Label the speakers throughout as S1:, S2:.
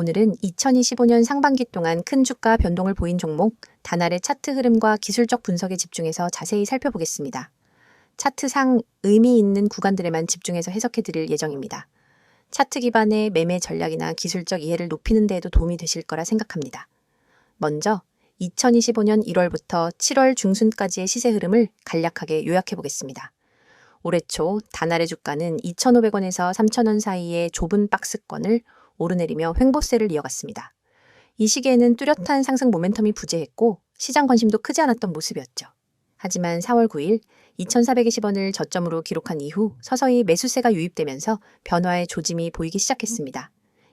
S1: 오늘은 2025년 상반기 동안 큰 주가 변동을 보인 종목 다날의 차트 흐름과 기술적 분석에 집중해서 자세히 살펴보겠습니다. 차트상 의미 있는 구간들에만 집중해서 해석해 드릴 예정입니다. 차트 기반의 매매 전략이나 기술적 이해를 높이는 데에도 도움이 되실 거라 생각합니다. 먼저 2025년 1월부터 7월 중순까지의 시세 흐름을 간략하게 요약해 보겠습니다. 올해 초 다날의 주가는 2,500원에서 3,000원 사이의 좁은 박스권을 오르내리며 횡보세를 이어갔습니다. 이 시기에는 뚜렷한 상승 모멘텀이 부재했고 시장 관심도 크지 않았던 모습이었죠. 하지만 4월 9일 2,420원을 저점으로 기록한 이후 서서히 매수세가 유입되면서 변화의 조짐이 보이기 시작했습니다.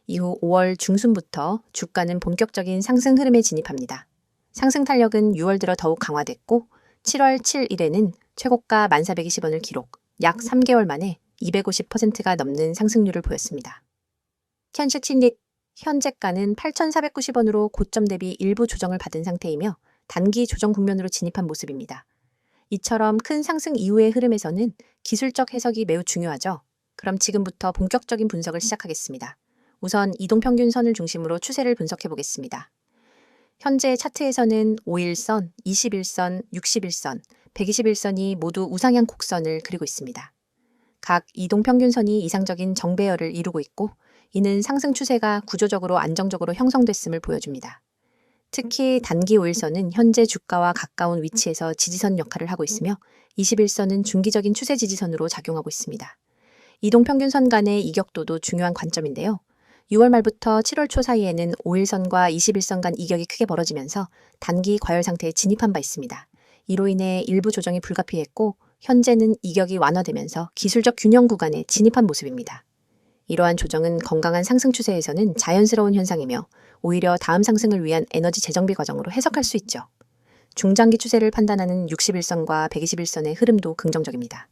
S1: 이후 5월 중순부터 주가는 본격적인 상승 흐름에 진입합니다. 상승 탄력은 6월 들어 더욱 강화됐고 7월 7일에는 최고가 1,420원을 기록, 약 3개월 만에 250%가 넘는 상승률을 보였습니다. 현재가는 8,490원으로 고점 대비 일부 조정을 받은 상태이며 단기 조정 국면으로 진입한 모습입니다. 이처럼 큰 상승 이후의 흐름에서는 기술적 해석이 매우 중요하죠. 그럼 지금부터 본격적인 분석을 시작하겠습니다. 우선 이동평균선을 중심으로 추세를 분석해 보겠습니다. 현재 차트에서는 5일선, 21선, 61선, 121선이 모두 우상향 곡선을 그리고 있습니다. 각 이동평균선이 이상적인 정배열을 이루고 있고 이는 상승 추세가 구조적으로 안정적으로 형성됐음을 보여줍니다. 특히 단기 5일선은 현재 주가와 가까운 위치에서 지지선 역할을 하고 있으며 21선은 중기적인 추세 지지선으로 작용하고 있습니다. 이동평균선 간의 이격도도 중요한 관점인데요. 6월 말부터 7월 초 사이에는 5일선과 21선 간 이격이 크게 벌어지면서 단기 과열 상태에 진입한 바 있습니다. 이로 인해 일부 조정이 불가피했고 현재는 이격이 완화되면서 기술적 균형 구간에 진입한 모습입니다. 이러한 조정은 건강한 상승 추세에서는 자연스러운 현상이며 오히려 다음 상승을 위한 에너지 재정비 과정으로 해석할 수 있죠. 중장기 추세를 판단하는 61선과 121선의 흐름도 긍정적입니다.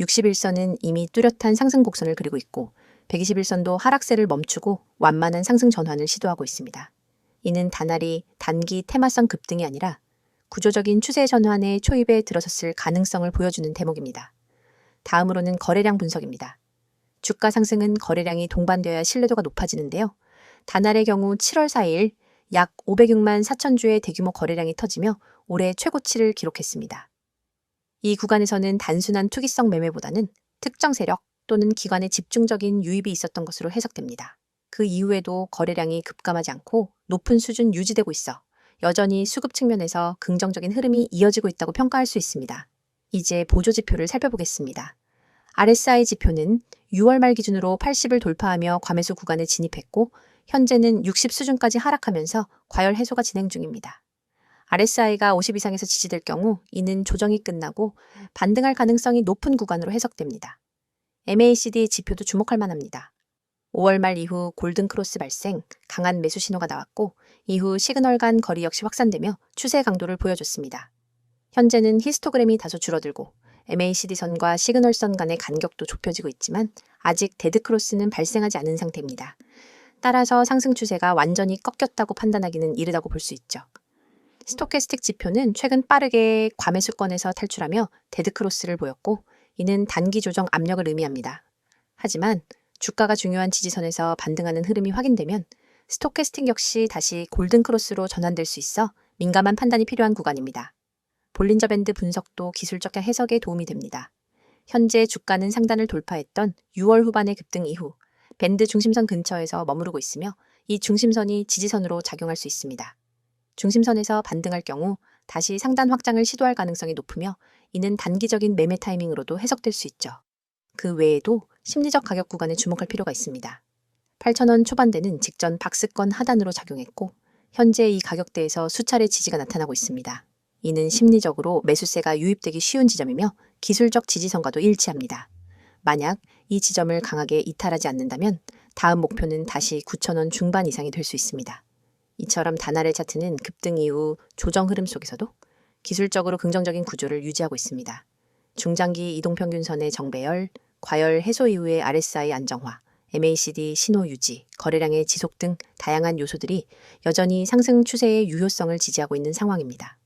S1: 61선은 이미 뚜렷한 상승 곡선을 그리고 있고 121선도 하락세를 멈추고 완만한 상승 전환을 시도하고 있습니다. 이는 다날이 단기 테마성 급등이 아니라 구조적인 추세 전환의 초입에 들어섰을 가능성을 보여주는 대목입니다. 다음으로는 거래량 분석입니다. 주가 상승은 거래량이 동반되어야 신뢰도가 높아지는데요. 다날의 경우 7월 4일 약 506만 4천 주의 대규모 거래량이 터지며 올해 최고치를 기록했습니다. 이 구간에서는 단순한 투기성 매매보다는 특정 세력 또는 기관의 집중적인 유입이 있었던 것으로 해석됩니다. 그 이후에도 거래량이 급감하지 않고 높은 수준 유지되고 있어 여전히 수급 측면에서 긍정적인 흐름이 이어지고 있다고 평가할 수 있습니다. 이제 보조 지표를 살펴보겠습니다. RSI 지표는 6월 말 기준으로 80을 돌파하며 과매수 구간에 진입했고 현재는 60 수준까지 하락하면서 과열 해소가 진행 중입니다. RSI가 50 이상에서 지지될 경우 이는 조정이 끝나고 반등할 가능성이 높은 구간으로 해석됩니다. MACD 지표도 주목할 만합니다. 5월 말 이후 골든크로스 발생, 강한 매수 신호가 나왔고 이후 시그널 간 거리 역시 확산되며 추세 강도를 보여줬습니다. 현재는 히스토그램이 다소 줄어들고 MACD선과 시그널선 간의 간격도 좁혀지고 있지만 아직 데드크로스는 발생하지 않은 상태입니다. 따라서 상승 추세가 완전히 꺾였다고 판단하기는 이르다고 볼 수 있죠. 스토캐스틱 지표는 최근 빠르게 과매수권에서 탈출하며 데드크로스를 보였고 이는 단기 조정 압력을 의미합니다. 하지만 주가가 중요한 지지선에서 반등하는 흐름이 확인되면 스토캐스틱 역시 다시 골든크로스로 전환될 수 있어 민감한 판단이 필요한 구간입니다. 볼린저 밴드 분석도 기술적 해석에 도움이 됩니다. 현재 주가는 상단을 돌파했던 6월 후반의 급등 이후 밴드 중심선 근처에서 머무르고 있으며 이 중심선이 지지선으로 작용할 수 있습니다. 중심선에서 반등할 경우 다시 상단 확장을 시도할 가능성이 높으며 이는 단기적인 매매 타이밍으로도 해석될 수 있죠. 그 외에도 심리적 가격 구간에 주목할 필요가 있습니다. 8,000원 초반대는 직전 박스권 하단으로 작용했고 현재 이 가격대에서 수차례 지지가 나타나고 있습니다. 이는 심리적으로 매수세가 유입되기 쉬운 지점이며 기술적 지지선과도 일치합니다. 만약 이 지점을 강하게 이탈하지 않는다면 다음 목표는 다시 9,000원 중반 이상이 될 수 있습니다. 이처럼 다날의 차트는 급등 이후 조정 흐름 속에서도 기술적으로 긍정적인 구조를 유지하고 있습니다. 중장기 이동평균선의 정배열, 과열 해소 이후의 RSI 안정화, MACD 신호 유지, 거래량의 지속 등 다양한 요소들이 여전히 상승 추세의 유효성을 지지하고 있는 상황입니다.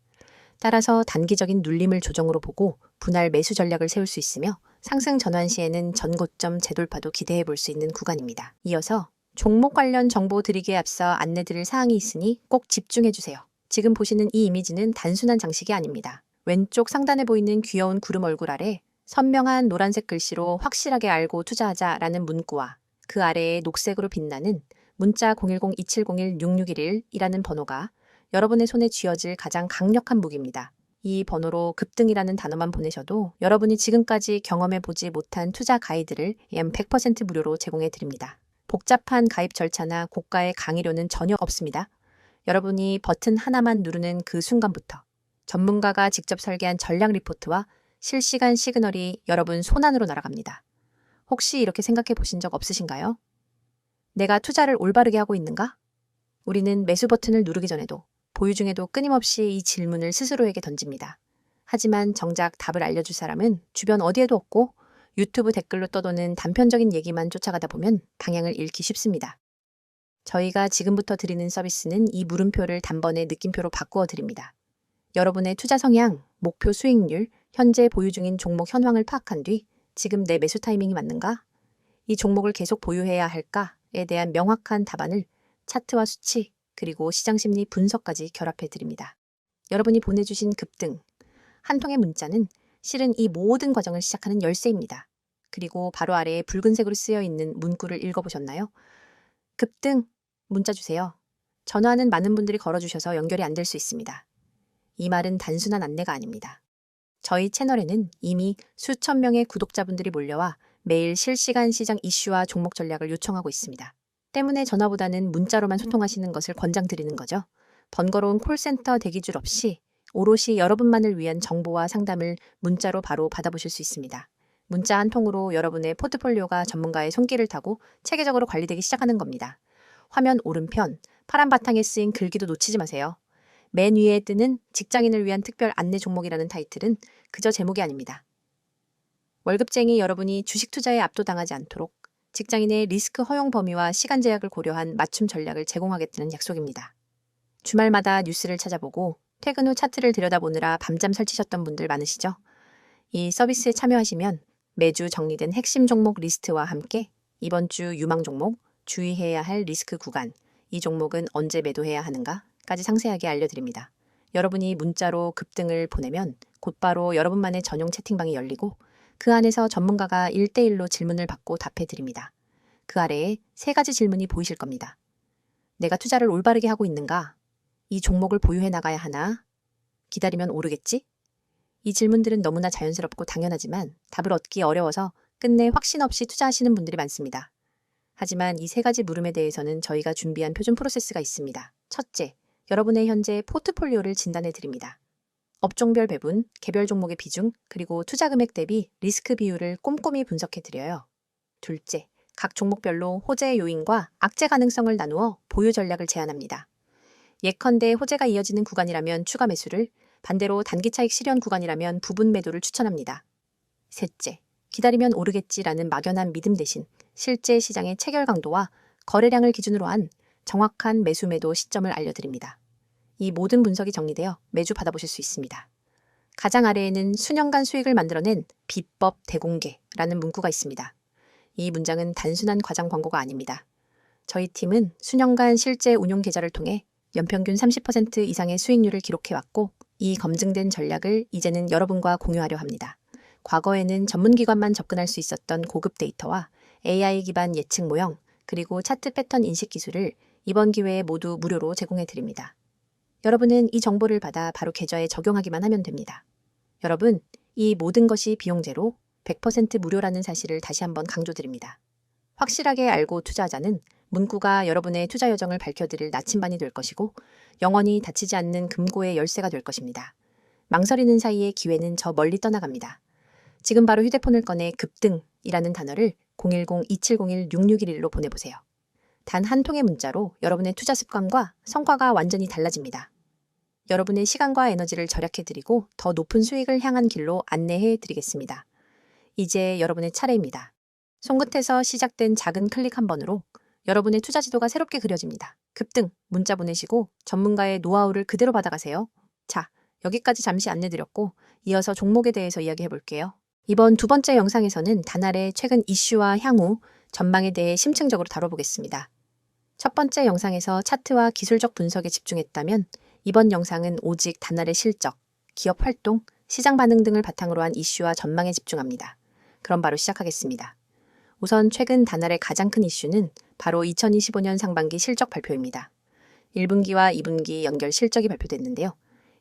S1: 따라서 단기적인 눌림을 조정으로 보고 분할 매수 전략을 세울 수 있으며 상승 전환 시에는 전고점 재돌파도 기대해 볼 수 있는 구간입니다. 이어서 종목 관련 정보 드리기에 앞서 안내드릴 사항이 있으니 꼭 집중해주세요. 지금 보시는 이 이미지는 단순한 장식이 아닙니다. 왼쪽 상단에 보이는 귀여운 구름 얼굴 아래 선명한 노란색 글씨로 확실하게 알고 투자하자라는 문구와 그 아래에 녹색으로 빛나는 문자 010-2701-6611이라는 번호가 여러분의 손에 쥐어질 가장 강력한 무기입니다. 이 번호로 급등이라는 단어만 보내셔도 여러분이 지금까지 경험해보지 못한 투자 가이드를 약 100% 무료로 제공해 드립니다. 복잡한 가입 절차나 고가의 강의료는 전혀 없습니다. 여러분이 버튼 하나만 누르는 그 순간부터 전문가가 직접 설계한 전략 리포트와 실시간 시그널이 여러분 손안으로 날아갑니다. 혹시 이렇게 생각해 보신 적 없으신가요? 내가 투자를 올바르게 하고 있는가? 우리는 매수 버튼을 누르기 전에도 보유 중에도 끊임없이 이 질문을 스스로에게 던집니다. 하지만 정작 답을 알려줄 사람은 주변 어디에도 없고 유튜브 댓글로 떠도는 단편적인 얘기만 쫓아가다 보면 방향을 잃기 쉽습니다. 저희가 지금부터 드리는 서비스는 이 물음표를 단번에 느낌표로 바꾸어 드립니다. 여러분의 투자 성향, 목표 수익률, 현재 보유 중인 종목 현황을 파악한 뒤 지금 내 매수 타이밍이 맞는가? 이 종목을 계속 보유해야 할까에 대한 명확한 답안을 차트와 수치, 그리고 시장 심리 분석까지 결합해 드립니다. 여러분이 보내주신 급등, 한 통의 문자는 실은 이 모든 과정을 시작하는 열쇠입니다. 그리고 바로 아래에 붉은색으로 쓰여 있는 문구를 읽어보셨나요? 급등, 문자 주세요. 전화는 많은 분들이 걸어주셔서 연결이 안 될 수 있습니다. 이 말은 단순한 안내가 아닙니다. 저희 채널에는 이미 수천 명의 구독자분들이 몰려와 매일 실시간 시장 이슈와 종목 전략을 요청하고 있습니다. 때문에 전화보다는 문자로만 소통하시는 것을 권장드리는 거죠. 번거로운 콜센터 대기줄 없이 오롯이 여러분만을 위한 정보와 상담을 문자로 바로 받아보실 수 있습니다. 문자 한 통으로 여러분의 포트폴리오가 전문가의 손길을 타고 체계적으로 관리되기 시작하는 겁니다. 화면 오른편, 파란 바탕에 쓰인 글귀도 놓치지 마세요. 맨 위에 뜨는 직장인을 위한 특별 안내 종목이라는 타이틀은 그저 제목이 아닙니다. 월급쟁이 여러분이 주식 투자에 압도당하지 않도록 직장인의 리스크 허용 범위와 시간 제약을 고려한 맞춤 전략을 제공하겠다는 약속입니다. 주말마다 뉴스를 찾아보고 퇴근 후 차트를 들여다보느라 밤잠 설치셨던 분들 많으시죠? 이 서비스에 참여하시면 매주 정리된 핵심 종목 리스트와 함께 이번 주 유망 종목, 주의해야 할 리스크 구간, 이 종목은 언제 매도해야 하는가까지 상세하게 알려드립니다. 여러분이 문자로 급등을 보내면 곧바로 여러분만의 전용 채팅방이 열리고 그 안에서 전문가가 1대1로 질문을 받고 답해드립니다. 그 아래에 3가지 질문이 보이실 겁니다. 내가 투자를 올바르게 하고 있는가? 이 종목을 보유해 나가야 하나? 기다리면 오르겠지? 이 질문들은 너무나 자연스럽고 당연하지만 답을 얻기 어려워서 끝내 확신 없이 투자하시는 분들이 많습니다. 하지만 이 3가지 물음에 대해서는 저희가 준비한 표준 프로세스가 있습니다. 첫째, 여러분의 현재 포트폴리오를 진단해 드립니다. 업종별 배분, 개별 종목의 비중, 그리고 투자 금액 대비 리스크 비율을 꼼꼼히 분석해 드려요. 둘째, 각 종목별로 호재 요인과 악재 가능성을 나누어 보유 전략을 제안합니다. 예컨대 호재가 이어지는 구간이라면 추가 매수를, 반대로 단기 차익 실현 구간이라면 부분 매도를 추천합니다. 셋째, 기다리면 오르겠지라는 막연한 믿음 대신 실제 시장의 체결 강도와 거래량을 기준으로 한 정확한 매수 매도 시점을 알려드립니다. 이 모든 분석이 정리되어 매주 받아보실 수 있습니다. 가장 아래에는 수년간 수익을 만들어낸 비법 대공개라는 문구가 있습니다. 이 문장은 단순한 과장 광고가 아닙니다. 저희 팀은 수년간 실제 운용 계좌를 통해 연평균 30% 이상의 수익률을 기록해왔고 이 검증된 전략을 이제는 여러분과 공유하려 합니다. 과거에는 전문기관만 접근할 수 있었던 고급 데이터와 AI 기반 예측 모형, 그리고 차트 패턴 인식 기술을 이번 기회에 모두 무료로 제공해 드립니다. 여러분은 이 정보를 받아 바로 계좌에 적용하기만 하면 됩니다. 여러분, 이 모든 것이 비용제로 100% 무료라는 사실을 다시 한번 강조드립니다. 확실하게 알고 투자하자는 문구가 여러분의 투자 여정을 밝혀드릴 나침반이 될 것이고 영원히 닫히지 않는 금고의 열쇠가 될 것입니다. 망설이는 사이에 기회는 저 멀리 떠나갑니다. 지금 바로 휴대폰을 꺼내 급등이라는 단어를 010-2701-6611로 보내보세요. 단 한 통의 문자로 여러분의 투자 습관과 성과가 완전히 달라집니다. 여러분의 시간과 에너지를 절약해드리고 더 높은 수익을 향한 길로 안내해드리겠습니다. 이제 여러분의 차례입니다. 손끝에서 시작된 작은 클릭 한 번으로 여러분의 투자 지도가 새롭게 그려집니다. 급등, 문자 보내시고 전문가의 노하우를 그대로 받아가세요. 자, 여기까지 잠시 안내드렸고 이어서 종목에 대해서 이야기해볼게요. 이번 두 번째 영상에서는 단알의 최근 이슈와 향후 전망에 대해 심층적으로 다뤄보겠습니다. 첫 번째 영상에서 차트와 기술적 분석에 집중했다면 이번 영상은 오직 단알의 실적, 기업 활동, 시장 반응 등을 바탕으로 한 이슈와 전망에 집중합니다. 그럼 바로 시작하겠습니다. 우선 최근 단알의 가장 큰 이슈는 바로 2025년 상반기 실적 발표입니다. 1분기와 2분기 연결 실적이 발표됐는데요.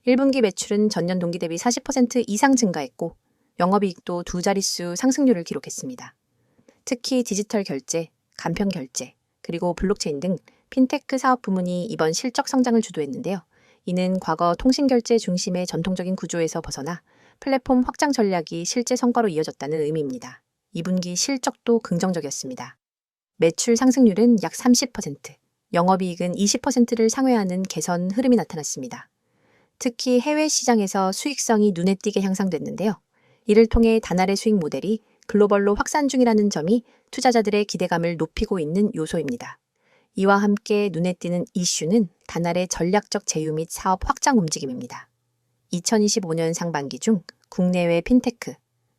S1: 1분기 매출은 전년 동기 대비 40% 이상 증가했고 영업이익도 두 자릿수 상승률을 기록했습니다. 특히 디지털 결제, 간편 결제, 그리고 블록체인 등 핀테크 사업 부문이 이번 실적 성장을 주도했는데요. 이는 과거 통신결제 중심의 전통적인 구조에서 벗어나 플랫폼 확장 전략이 실제 성과로 이어졌다는 의미입니다. 2분기 실적도 긍정적이었습니다. 매출 상승률은 약 30%, 영업이익은 20%를 상회하는 개선 흐름이 나타났습니다. 특히 해외 시장에서 수익성이 눈에 띄게 향상됐는데요. 이를 통해 단알의 수익 모델이 글로벌로 확산 중이라는 점이 투자자들의 기대감을 높이고 있는 요소입니다. 이와 함께 눈에 띄는 이슈는 단알의 전략적 제휴 및 사업 확장 움직임입니다. 2025년 상반기 중 국내외 핀테크,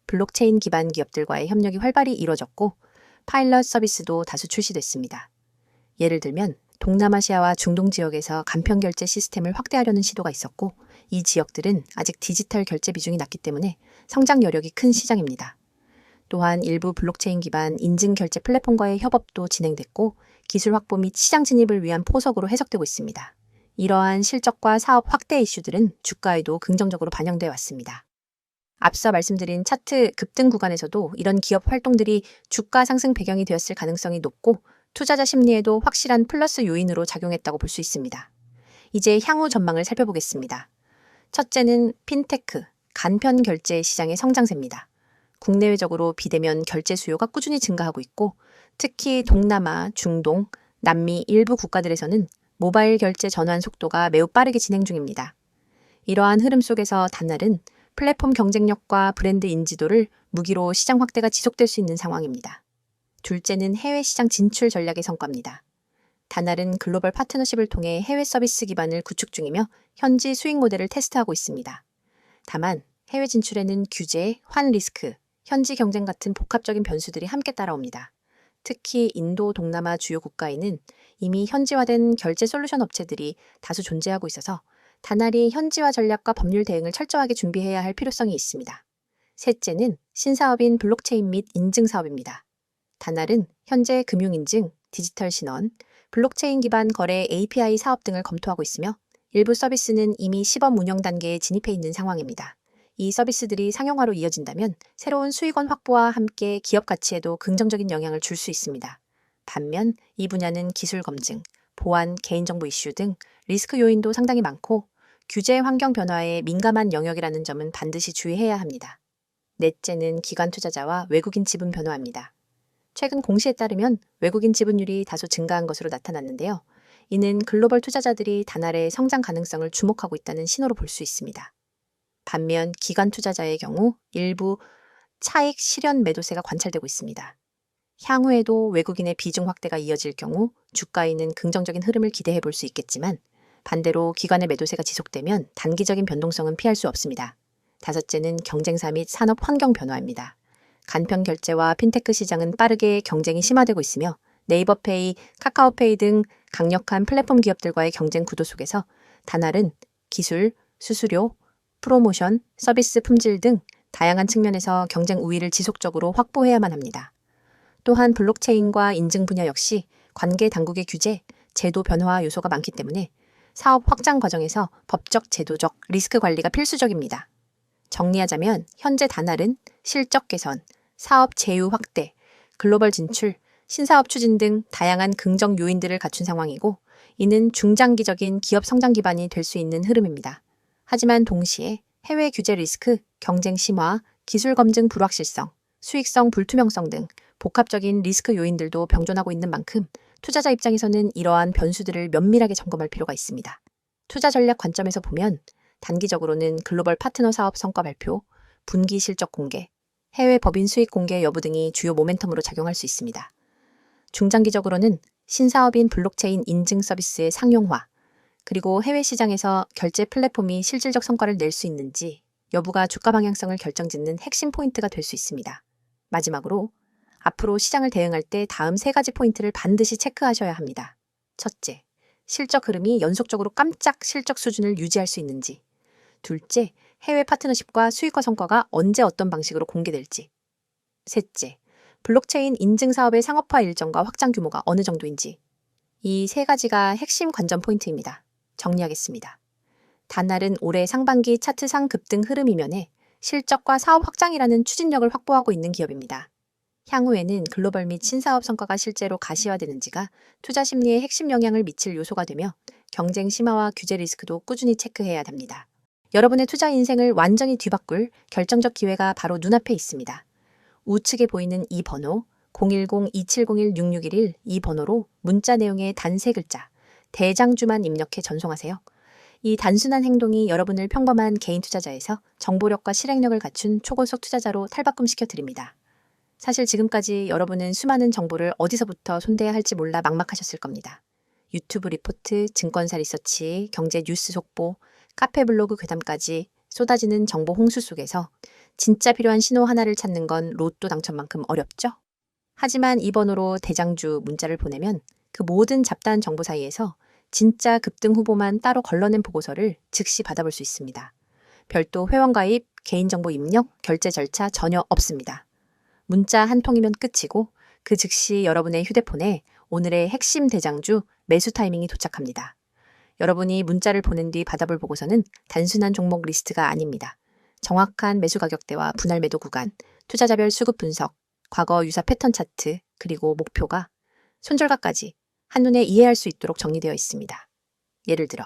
S1: 블록체인 기반 기업들과의 협력이 활발히 이뤄졌고 파일럿 서비스도 다수 출시됐습니다. 예를 들면 동남아시아와 중동 지역에서 간편 결제 시스템을 확대하려는 시도가 있었고 이 지역들은 아직 디지털 결제 비중이 낮기 때문에 성장 여력이 큰 시장입니다. 또한 일부 블록체인 기반 인증 결제 플랫폼과의 협업도 진행됐고 기술 확보 및 시장 진입을 위한 포석으로 해석되고 있습니다. 이러한 실적과 사업 확대 이슈들은 주가에도 긍정적으로 반영되어 왔습니다. 앞서 말씀드린 차트 급등 구간에서도 이런 기업 활동들이 주가 상승 배경이 되었을 가능성이 높고 투자자 심리에도 확실한 플러스 요인으로 작용했다고 볼 수 있습니다. 이제 향후 전망을 살펴보겠습니다. 첫째는 핀테크, 간편 결제 시장의 성장세입니다. 국내외적으로 비대면 결제 수요가 꾸준히 증가하고 있고 특히 동남아, 중동, 남미 일부 국가들에서는 모바일 결제 전환 속도가 매우 빠르게 진행 중입니다. 이러한 흐름 속에서 단알은 플랫폼 경쟁력과 브랜드 인지도를 무기로 시장 확대가 지속될 수 있는 상황입니다. 둘째는 해외 시장 진출 전략의 성과입니다. 단알은 글로벌 파트너십을 통해 해외 서비스 기반을 구축 중이며 현지 수익 모델을 테스트하고 있습니다. 다만 해외 진출에는 규제, 환 리스크, 현지 경쟁 같은 복합적인 변수들이 함께 따라옵니다. 특히 인도 동남아 주요 국가에는 이미 현지화된 결제 솔루션 업체들이 다수 존재하고 있어서 단알이 현지화 전략과 법률 대응을 철저하게 준비해야 할 필요성이 있습니다. 셋째는 신사업인 블록체인 및 인증 사업입니다. 단알은 현재 금융인증, 디지털 신원, 블록체인 기반 거래 API 사업 등을 검토하고 있으며 일부 서비스는 이미 시범 운영 단계에 진입해 있는 상황입니다. 이 서비스들이 상용화로 이어진다면 새로운 수익원 확보와 함께 기업 가치에도 긍정적인 영향을 줄 수 있습니다. 반면 이 분야는 기술 검증, 보안, 개인정보 이슈 등 리스크 요인도 상당히 많고 규제 환경 변화에 민감한 영역이라는 점은 반드시 주의해야 합니다. 넷째는 기관 투자자와 외국인 지분 변화입니다. 최근 공시에 따르면 외국인 지분율이 다소 증가한 것으로 나타났는데요. 이는 글로벌 투자자들이 단알의 성장 가능성을 주목하고 있다는 신호로 볼 수 있습니다. 반면 기관 투자자의 경우 일부 차익 실현 매도세가 관찰되고 있습니다. 향후에도 외국인의 비중 확대가 이어질 경우 주가에는 긍정적인 흐름을 기대해 볼 수 있겠지만 반대로 기관의 매도세가 지속되면 단기적인 변동성은 피할 수 없습니다. 다섯째는 경쟁사 및 산업 환경 변화입니다. 간편 결제와 핀테크 시장은 빠르게 경쟁이 심화되고 있으며 네이버페이, 카카오페이 등 강력한 플랫폼 기업들과의 경쟁 구도 속에서 단알은 기술, 수수료, 프로모션, 서비스 품질 등 다양한 측면에서 경쟁 우위를 지속적으로 확보해야만 합니다. 또한 블록체인과 인증 분야 역시 관계 당국의 규제, 제도 변화 요소가 많기 때문에 사업 확장 과정에서 법적, 제도적 리스크 관리가 필수적입니다. 정리하자면 현재 단알은 실적 개선, 사업 제휴 확대, 글로벌 진출, 신사업 추진 등 다양한 긍정 요인들을 갖춘 상황이고 이는 중장기적인 기업 성장 기반이 될 수 있는 흐름입니다. 하지만 동시에 해외 규제 리스크, 경쟁 심화, 기술 검증 불확실성, 수익성 불투명성 등 복합적인 리스크 요인들도 병존하고 있는 만큼 투자자 입장에서는 이러한 변수들을 면밀하게 점검할 필요가 있습니다. 투자 전략 관점에서 보면 단기적으로는 글로벌 파트너 사업 성과 발표, 분기 실적 공개, 해외 법인 수익 공개 여부 등이 주요 모멘텀으로 작용할 수 있습니다. 중장기적으로는 신사업인 블록체인 인증 서비스의 상용화, 그리고 해외 시장에서 결제 플랫폼이 실질적 성과를 낼 수 있는지 여부가 주가 방향성을 결정짓는 핵심 포인트가 될 수 있습니다. 마지막으로 앞으로 시장을 대응할 때 다음 세 가지 포인트를 반드시 체크하셔야 합니다. 첫째, 실적 흐름이 연속적으로 깜짝 실적 수준을 유지할 수 있는지. 둘째, 해외 파트너십과 수익화 성과가 언제 어떤 방식으로 공개될지. 셋째, 블록체인 인증 사업의 상업화 일정과 확장 규모가 어느 정도인지. 이 세 가지가 핵심 관전 포인트입니다. 정리하겠습니다. 단날은 올해 상반기 차트 상급등 흐름 이면에 실적과 사업 확장이라는 추진력을 확보하고 있는 기업입니다. 향후에는 글로벌 및 신사업 성과가 실제로 가시화되는지가 투자 심리에 핵심 영향을 미칠 요소가 되며 경쟁 심화와 규제 리스크도 꾸준히 체크해야 합니다. 여러분의 투자 인생을 완전히 뒤바꿀 결정적 기회가 바로 눈앞에 있습니다. 우측에 보이는 이 번호 010-2701-6611 이 번호로 문자 내용의 단 3글자 대장주만 입력해 전송하세요. 이 단순한 행동이 여러분을 평범한 개인 투자자에서 정보력과 실행력을 갖춘 초고속 투자자로 탈바꿈시켜 드립니다. 사실 지금까지 여러분은 수많은 정보를 어디서부터 손대야 할지 몰라 막막하셨을 겁니다. 유튜브 리포트, 증권사 리서치, 경제 뉴스 속보, 카페 블로그 괴담까지 쏟아지는 정보 홍수 속에서 진짜 필요한 신호 하나를 찾는 건 로또 당첨만큼 어렵죠? 하지만 이 번호로 대장주 문자를 보내면 그 모든 잡다한 정보 사이에서 진짜 급등 후보만 따로 걸러낸 보고서를 즉시 받아볼 수 있습니다. 별도 회원가입, 개인정보 입력, 결제 절차 전혀 없습니다. 문자 한 통이면 끝이고 그 즉시 여러분의 휴대폰에 오늘의 핵심 대장주 매수 타이밍이 도착합니다. 여러분이 문자를 보낸 뒤 받아볼 보고서는 단순한 종목 리스트가 아닙니다. 정확한 매수 가격대와 분할 매도 구간, 투자자별 수급 분석, 과거 유사 패턴 차트, 그리고 목표가 손절가까지 한눈에 이해할 수 있도록 정리되어 있습니다. 예를 들어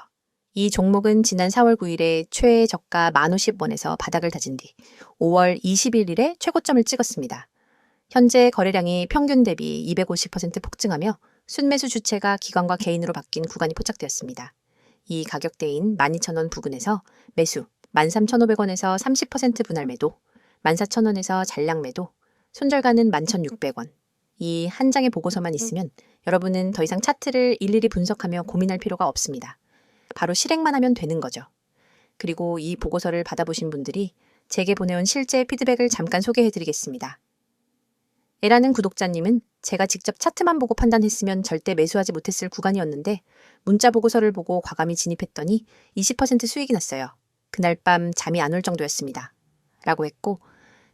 S1: 이 종목은 지난 4월 9일에 최애 저가 1050원에서 바닥을 다진 뒤 5월 21일에 최고점을 찍었습니다. 현재 거래량이 평균 대비 250% 폭증하며 순매수 주체가 기관과 개인으로 바뀐 구간이 포착되었습니다. 이 가격대인 12,000원 부근에서 매수 13,500원에서 30% 분할 매도, 14,000원에서 잔량 매도, 손절가는 11,600원. 이 한 장의 보고서만 있으면 여러분은 더 이상 차트를 일일이 분석하며 고민할 필요가 없습니다. 바로 실행만 하면 되는 거죠. 그리고 이 보고서를 받아보신 분들이 제게 보내온 실제 피드백을 잠깐 소개해드리겠습니다. 에라는 구독자님은 제가 직접 차트만 보고 판단했으면 절대 매수하지 못했을 구간이었는데 문자 보고서를 보고 과감히 진입했더니 20% 수익이 났어요. 그날 밤 잠이 안 올 정도였습니다. 라고 했고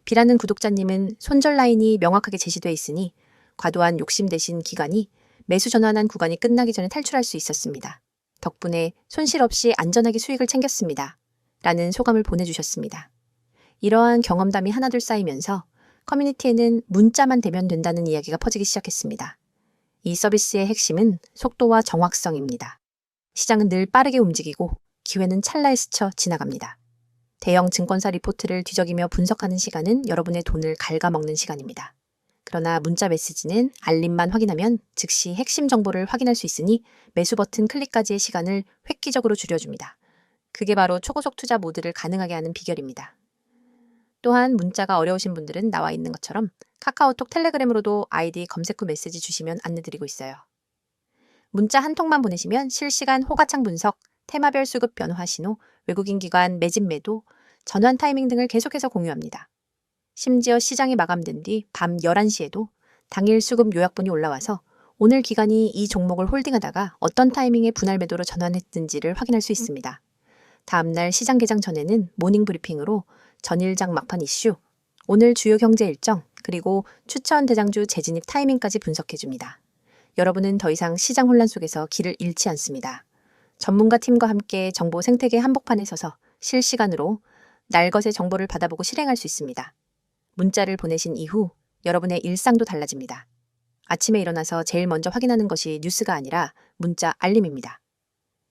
S1: B라는 구독자님은 손절 라인이 명확하게 제시돼 있으니 과도한 욕심 대신 기간이 매수 전환한 구간이 끝나기 전에 탈출할 수 있었습니다. 덕분에 손실 없이 안전하게 수익을 챙겼습니다. 라는 소감을 보내주셨습니다. 이러한 경험담이 하나둘 쌓이면서 커뮤니티에는 문자만 되면 된다는 이야기가 퍼지기 시작했습니다. 이 서비스의 핵심은 속도와 정확성입니다. 시장은 늘 빠르게 움직이고 기회는 찰나에 스쳐 지나갑니다. 대형 증권사 리포트를 뒤적이며 분석하는 시간은 여러분의 돈을 갉아먹는 시간입니다. 그러나 문자 메시지는 알림만 확인하면 즉시 핵심 정보를 확인할 수 있으니 매수 버튼 클릭까지의 시간을 획기적으로 줄여줍니다. 그게 바로 초고속 투자 모드를 가능하게 하는 비결입니다. 또한 문자가 어려우신 분들은 나와 있는 것처럼 카카오톡 텔레그램으로도 아이디 검색 후 메시지 주시면 안내드리고 있어요. 문자 한 통만 보내시면 실시간 호가창 분석, 테마별 수급 변화 신호, 외국인 기관 매집 매도, 전환 타이밍 등을 계속해서 공유합니다. 심지어 시장이 마감된 뒤 밤 11시에도 당일 수급 요약본이 올라와서 오늘 기관이 이 종목을 홀딩하다가 어떤 타이밍에 분할 매도로 전환했는지를 확인할 수 있습니다. 다음날 시장 개장 전에는 모닝 브리핑으로 전일장 막판 이슈, 오늘 주요 경제 일정, 그리고 추천 대장주 재진입 타이밍까지 분석해줍니다. 여러분은 더 이상 시장 혼란 속에서 길을 잃지 않습니다. 전문가 팀과 함께 정보 생태계 한복판에 서서 실시간으로 날것의 정보를 받아보고 실행할 수 있습니다. 문자를 보내신 이후 여러분의 일상도 달라집니다. 아침에 일어나서 제일 먼저 확인하는 것이 뉴스가 아니라 문자 알림입니다.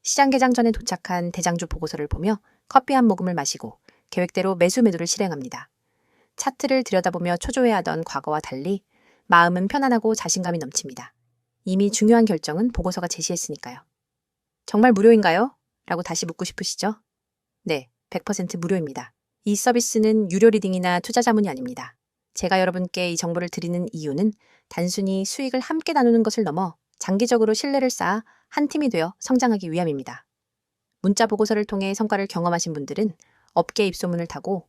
S1: 시장 개장 전에 도착한 대장주 보고서를 보며 커피 한 모금을 마시고 계획대로 매수 매도를 실행합니다. 차트를 들여다보며 초조해하던 과거와 달리 마음은 편안하고 자신감이 넘칩니다. 이미 중요한 결정은 보고서가 제시했으니까요. 정말 무료인가요? 라고 다시 묻고 싶으시죠? 네, 100% 무료입니다. 이 서비스는 유료 리딩이나 투자 자문이 아닙니다. 제가 여러분께 이 정보를 드리는 이유는 단순히 수익을 함께 나누는 것을 넘어 장기적으로 신뢰를 쌓아 한 팀이 되어 성장하기 위함입니다. 문자 보고서를 통해 성과를 경험하신 분들은 업계 입소문을 타고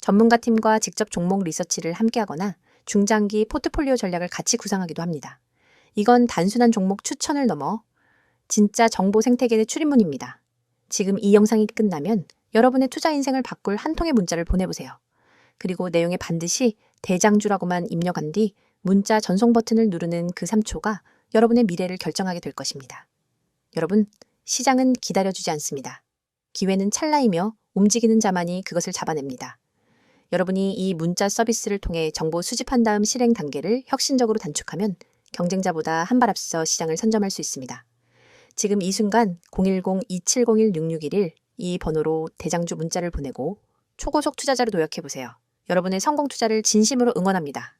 S1: 전문가 팀과 직접 종목 리서치를 함께하거나 중장기 포트폴리오 전략을 같이 구상하기도 합니다. 이건 단순한 종목 추천을 넘어 진짜 정보 생태계의 출입문입니다. 지금 이 영상이 끝나면 여러분의 투자 인생을 바꿀 한 통의 문자를 보내보세요. 그리고 내용에 반드시 대장주라고만 입력한 뒤 문자 전송 버튼을 누르는 그 3초가 여러분의 미래를 결정하게 될 것입니다. 여러분, 시장은 기다려주지 않습니다. 기회는 찰나이며 움직이는 자만이 그것을 잡아냅니다. 여러분이 이 문자 서비스를 통해 정보 수집한 다음 실행 단계를 혁신적으로 단축하면 경쟁자보다 한 발 앞서 시장을 선점할 수 있습니다. 지금 이 순간 010-2701-6611 이 번호로 대장주 문자를 보내고 초고속 투자자로 도약해보세요. 여러분의 성공 투자를 진심으로 응원합니다.